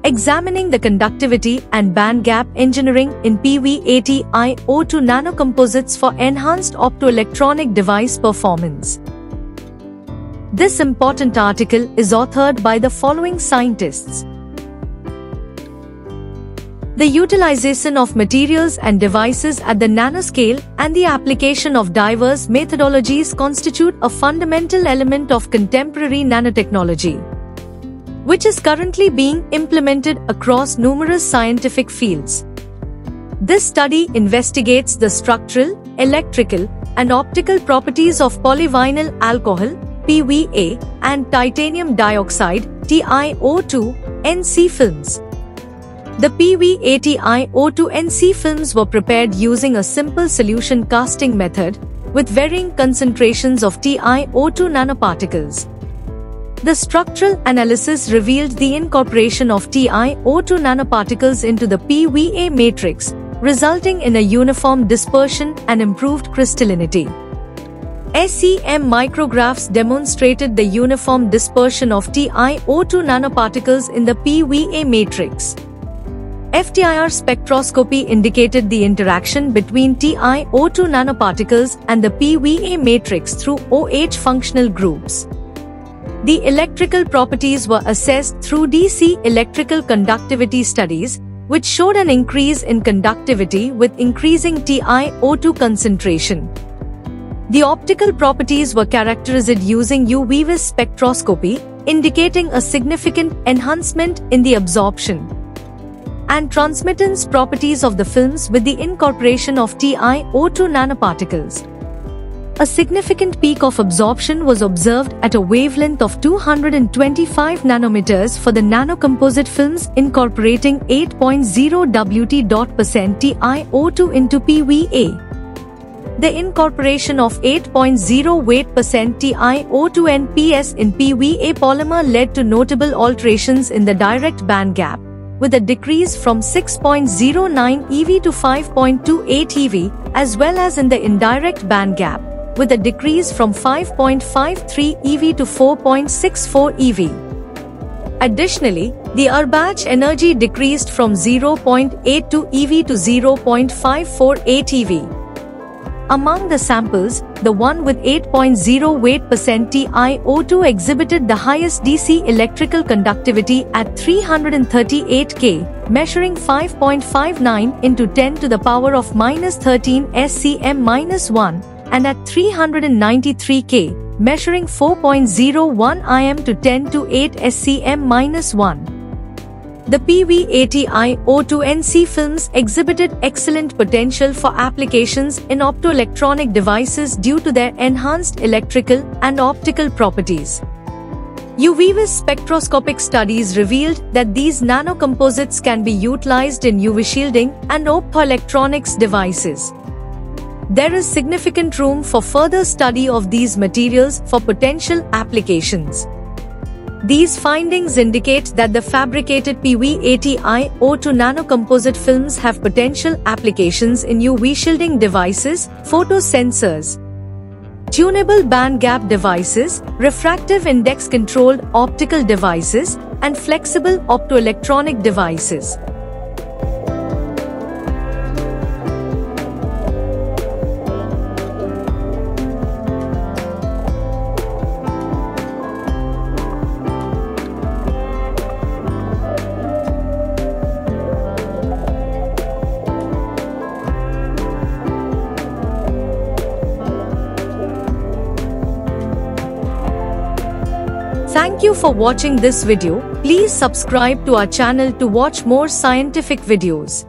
examining the conductivity and band gap engineering in PV80I02 nanocomposites for enhanced optoelectronic device performance. This important article is authored by the following scientists. The utilization of materials and devices at the nanoscale and the application of diverse methodologies constitute a fundamental element of contemporary nanotechnology, which is currently being implemented across numerous scientific fields. This study investigates the structural, electrical, and optical properties of polyvinyl alcohol (PVA) and titanium dioxide (TiO2) NC films. The PV80I02 NC films were prepared using a simple solution casting method with varying concentrations of TiO2 nanoparticles. The structural analysis revealed the incorporation of TiO2 nanoparticles into the PVA matrix, resulting in a uniform dispersion and improved crystallinity. SEM micrographs demonstrated the uniform dispersion of TiO2 nanoparticles in the PVA matrix. FTIR spectroscopy indicated the interaction between TiO2 nanoparticles and the PVA matrix through OH functional groups. The electrical properties were assessed through DC electrical conductivity studies, which showed an increase in conductivity with increasing TiO2 concentration. The optical properties were characterized using UV-Vis spectroscopy, indicating a significant enhancement in the absorption and transmittance properties of the films with the incorporation of TiO2 nanoparticles. A significant peak of absorption was observed at a wavelength of 225 nanometers for the nanocomposite films incorporating 8.0 Wt% TiO2 into PVA. The incorporation of 8.0 Wt% TiO2 NPS in PVA polymer led to notable alterations in the direct band gap, with a decrease from 6.09 EV to 5.28 EV, as well as in the indirect band gap, with a decrease from 5.53 EV to 4.64 EV. Additionally, the Urbach energy decreased from 0.82 EV to 0.548 EV. Among the samples, the one with 8.0 Wt% TiO2 exhibited the highest DC electrical conductivity at 338 K, measuring 5.59 into 10 to the power of -13 SCM-1, and at 393 K, measuring 4.01 IM to 10 to 8 SCM-1. The PV80I02 NC films exhibited excellent potential for applications in optoelectronic devices due to their enhanced electrical and optical properties. UV-Vis spectroscopic studies revealed that these nanocomposites can be utilized in UV shielding and optoelectronics devices. There is significant room for further study of these materials for potential applications. These findings indicate that the fabricated PV80I02 nanocomposite films have potential applications in UV shielding devices, photosensors, tunable band gap devices, refractive index controlled optical devices, and flexible optoelectronic devices. Thank you for watching this video. Please subscribe to our channel to watch more scientific videos.